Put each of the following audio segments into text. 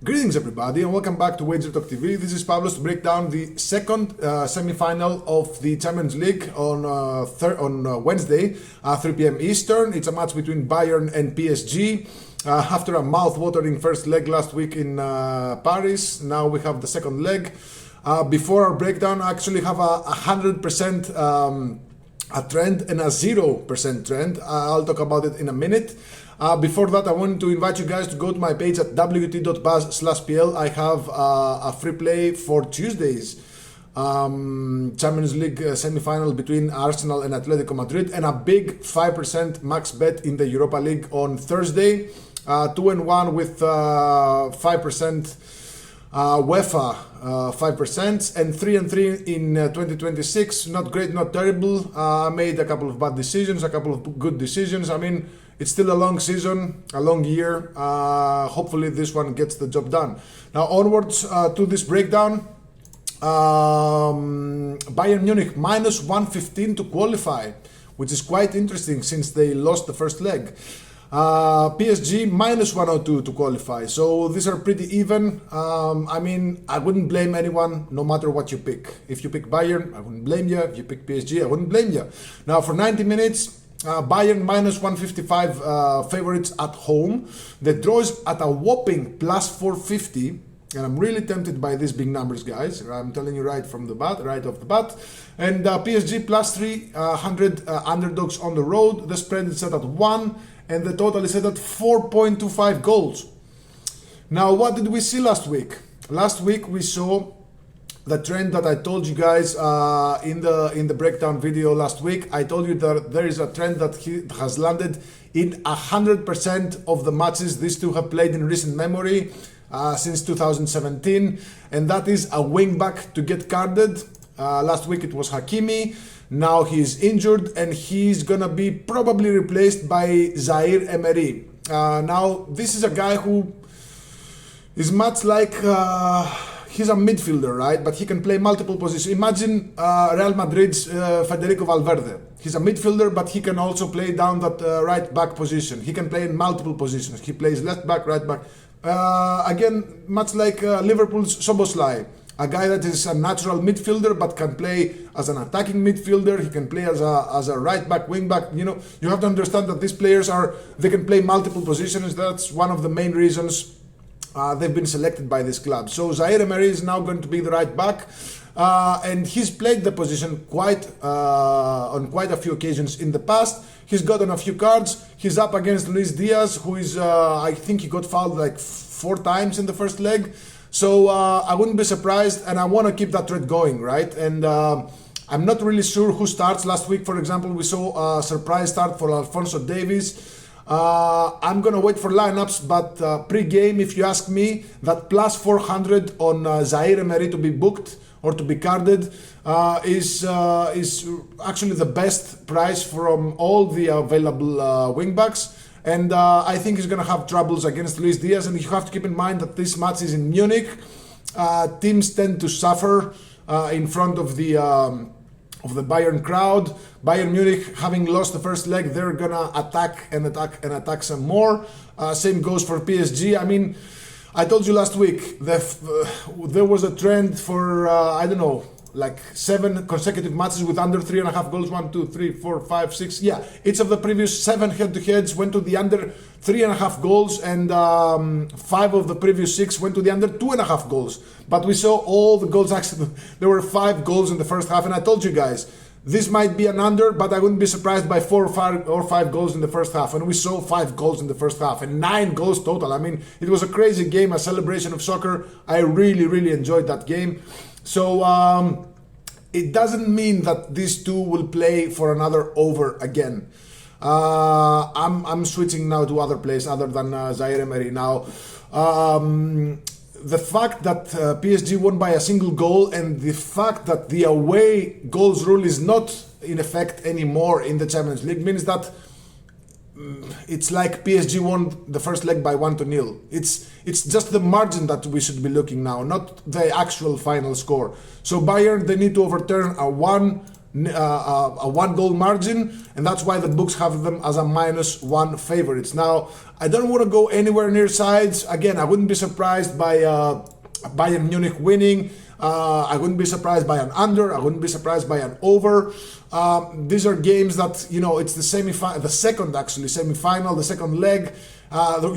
Greetings everybody and welcome back to WagerTalk TV. This is Pavlos to break down the second semi-final of the Champions League on Wednesday, 3 p.m. Eastern. It's a match between Bayern and PSG. After a mouth-watering first leg last week in Paris, now we have the second leg. Before our breakdown, I actually have a 100% a trend and a 0% trend. I'll talk about it in a minute. Before that, I wanted to invite you guys to go to my page at wt.buzz/pl. I have a free play for Tuesday's Champions League semi-final between Arsenal and Atletico Madrid, and a big 5% max bet in the Europa League on Thursday. 2-1 with 5% UEFA 5% and 3-3 in 2026. Not great, not terrible. I made a couple of bad decisions, a couple of good decisions. I mean, it's still a long season, a long year. Hopefully this one gets the job done. Now onwards to this breakdown. Bayern Munich minus 115 to qualify, which is quite interesting since they lost the first leg. PSG minus 102 to qualify. So these are pretty even. I mean, I wouldn't blame anyone no matter what you pick. If you pick Bayern, I wouldn't blame you. If you pick PSG, I wouldn't blame you. Now for 90 minutes, Bayern minus 155 favorites at home. The draw is at a whopping plus 450. And I'm really tempted by these big numbers, guys. I'm telling you right off the bat. And PSG plus 300 underdogs on the road. The spread is set at 1. And the total is set at 4.25 goals. Now, what did we see last week? Last week we saw the trend that I told you guys in the breakdown video last week. I told you that there is a trend that has landed in 100% of the matches these two have played in recent memory since 2017, and that is a wing back to get carded. Last week it was Hakimi. Now he's injured and he's gonna be probably replaced by Zaire Emery. Now this is a guy who is much like he's a midfielder, right? But he can play multiple positions. Imagine Real Madrid's Federico Valverde. He's a midfielder, but he can also play down that right back position. He can play in multiple positions. He plays left back, right back. Again, much like Liverpool's Szoboszlai. A guy that is a natural midfielder but can play as an attacking midfielder. He can play as a right back, wing back. You know, you have to understand that these players they can play multiple positions. That's one of the main reasons they've been selected by this club. So Zaire Emery is now going to be the right back, and he's played the position on quite a few occasions in the past. He's gotten a few cards. He's up against Luis Diaz, who is I think he got fouled like 4 times in the first leg. So I wouldn't be surprised, and I want to keep that trend going, right? And I'm not really sure who starts. Last week, for example, we saw a surprise start for Alphonso Davies. I'm going to wait for lineups, but pre-game, if you ask me, that plus 400 on Zaire Emery to be booked or to be carded is actually the best price from all the available wingbacks. And I think he's going to have troubles against Luis Diaz. And you have to keep in mind that this match is in Munich. Teams tend to suffer in front of the Bayern crowd. Bayern Munich, having lost the first leg, they're going to attack some more. Same goes for PSG. I mean, I told you last week that there was a trend for, I don't know, like 7 consecutive matches with under 3.5 goals. 1, 2, 3, 4, 5, 6. Yeah, each of the previous 7 head-to-heads went to the under 3.5 goals, and 5 of the previous 6 went to the under 2.5 goals. But we saw all the goals. Actually, there were 5 goals in the first half, and I told you guys this might be an under, but I wouldn't be surprised by 4 or 5 goals in the first half. And we saw 5 goals in the first half and 9 goals total. I mean, it was a crazy game, a celebration of soccer. I really enjoyed that game. So it doesn't mean that these two will play for another over again. I'm switching now to other players other than Zaire Emery. Now, the fact that PSG won by a single goal and the fact that the away goals rule is not in effect anymore in the Champions League means that it's like PSG won the first leg by 1-0. It's just the margin that we should be looking now, not the actual final score. So Bayern, they need to overturn a 1 a 1-goal margin, and that's why the books have them as a -1 favorites. Now, I don't want to go anywhere near sides. Again, I wouldn't be surprised by Bayern Munich winning. I wouldn't be surprised by an under. I wouldn't be surprised by an over. These are games that, you know, it's the semi-final, the second leg.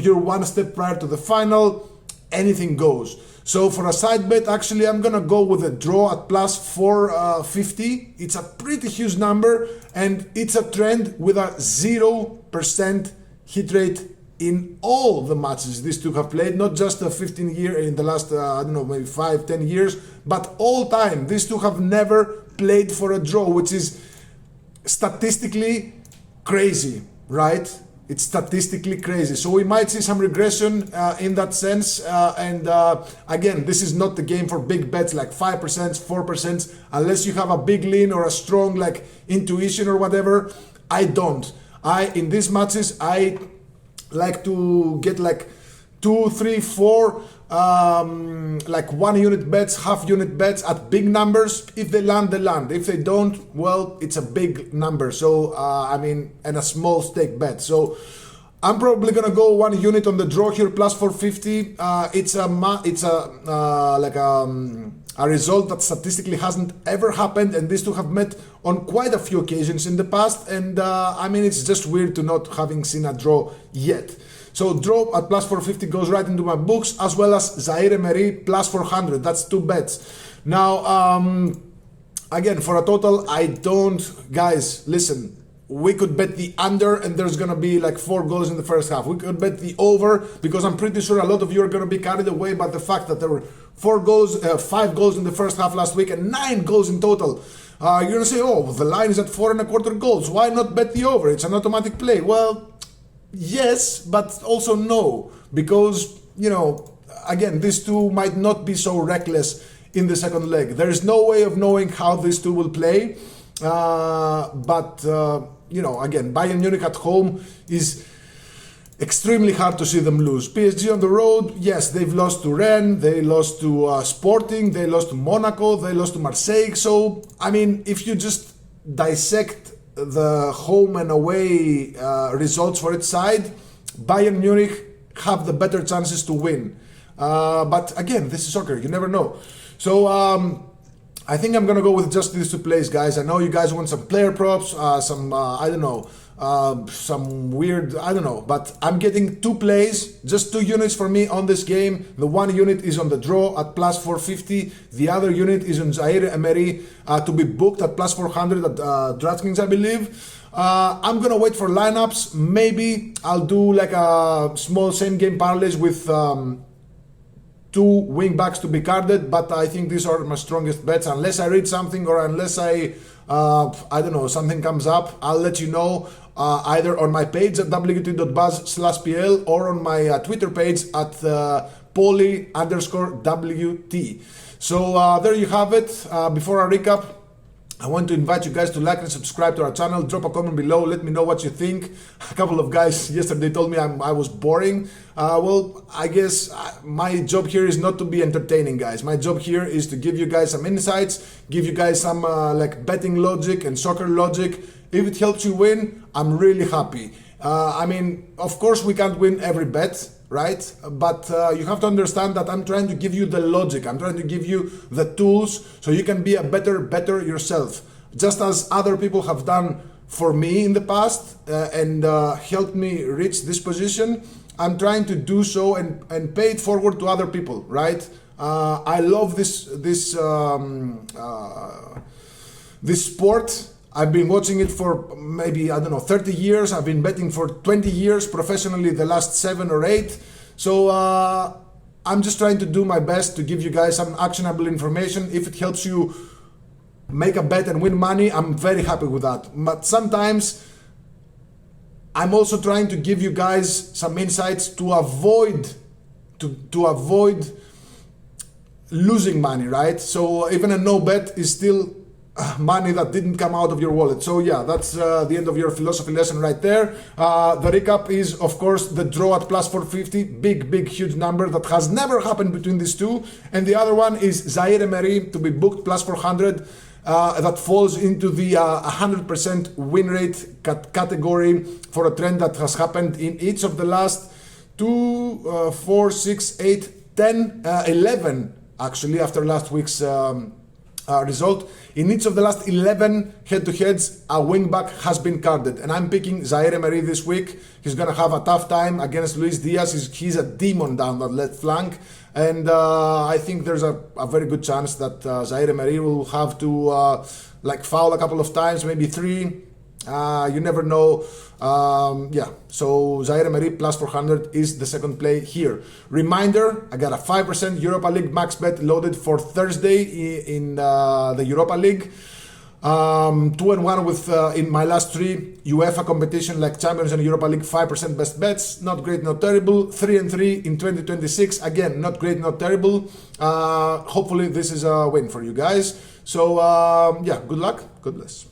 You're one step prior to the final. Anything goes. So for a side bet, actually, I'm gonna go with a draw at plus 450. It's a pretty huge number, and it's a trend with a 0% hit rate in all the matches these two have played, not just a 15 year in the last, I don't know, maybe 5-10 years, but all time. These two have never played for a draw, which is statistically crazy, right? It's statistically crazy. So we might see some regression in that sense. Again, this is not the game for big bets like 5%, 4%, unless you have a big lean or a strong like intuition or whatever. I don't. In these matches, I like to get like 2, 3, 4 like 1 unit bets, half unit bets at big numbers. If they land, they land. If they don't, well, it's a big number. So I mean, and a small stake bet. So I'm probably gonna go 1 unit on the draw here, plus 450. It's a result that statistically hasn't ever happened, and these two have met on quite a few occasions in the past. And I mean, it's just weird to not having seen a draw yet. So draw at plus 450 goes right into my books, as well as Zaire Emery plus 400. That's 2 bets. Now, again, for a total, I don't, guys, listen, we could bet the under and there's going to be like 4 goals in the first half. We could bet the over, because I'm pretty sure a lot of you are going to be carried away by the fact that there were 5 goals in the first half last week and 9 goals in total. You're going to say, oh, the line is at 4.25 goals. Why not bet the over? It's an automatic play. Well, yes, but also no, because, you know, again, these two might not be so reckless in the second leg. There is no way of knowing how these two will play. You know, again, Bayern Munich at home is extremely hard to see them lose. PSG on the road, yes, they've lost to Rennes, they lost to Sporting, they lost to Monaco, they lost to Marseille. So, I mean, if you just dissect the home and away results for each side, Bayern Munich have the better chances to win. But again, this is soccer, you never know. So I think I'm gonna go with just these 2 plays, guys. I know you guys want some player props, some I don't know, some weird, I don't know, but I'm getting 2 plays, just 2 units for me on this game. The 1 unit is on the draw at plus 450. The other unit is on Zaire Emery to be booked at plus 400 at DraftKings, I believe. I'm gonna wait for lineups. Maybe I'll do like a small same game parlays with 2 wing backs to be carded, but I think these are my strongest bets. Unless I read something or unless I don't know, something comes up, I'll let you know either on my page at wt.buzz/pl or on my Twitter page at poly_WT. So there you have it. Before I recap, I want to invite you guys to like and subscribe to our channel. Drop a comment below. Let me know what you think. A couple of guys yesterday told me I was boring. Well, I guess my job here is not to be entertaining, guys. My job here is to give you guys some insights, give you guys some like betting logic and soccer logic. If it helps you win, I'm really happy. I mean, of course, we can't win every bet, right? But you have to understand that I'm trying to give you the logic. I'm trying to give you the tools so you can be a better yourself. Just as other people have done for me in the past and helped me reach this position, I'm trying to do so and pay it forward to other people, right? I love this sport. I've been watching it for maybe, I don't know, 30 years. I've been betting for 20 years professionally, the last 7 or 8. So I'm just trying to do my best to give you guys some actionable information. If it helps you make a bet and win money, I'm very happy with that. But sometimes I'm also trying to give you guys some insights to avoid losing money, right? So even a no bet is still money that didn't come out of your wallet. So yeah, that's the end of your philosophy lesson right there. The recap is, of course, the draw at plus 450, big, huge number that has never happened between these two. And the other one is Zaire Emery to be booked plus 400. That falls into the 100% win rate category for a trend that has happened in each of the last 2, 4, 6, 8, 10, 11, actually, after last week's result. In each of the last 11 head-to-heads, a wingback has been carded. And I'm picking Zaire Emery this week. He's going to have a tough time against Luis Diaz. He's a demon down that left flank. And I think there's a very good chance that Zaire Emery will have to foul a couple of times, maybe 3. You never know. Yeah, so Zaire Emery plus 400 is the second play here. Reminder, I got a 5% Europa League max bet loaded for Thursday in the Europa League. 2-1 with in my last 3 UEFA competition like Champions and Europa League, 5% best bets. Not great, not terrible. 3-3 in 2026. Again, not great, not terrible. Hopefully this is a win for you guys. So yeah, good luck, God bless.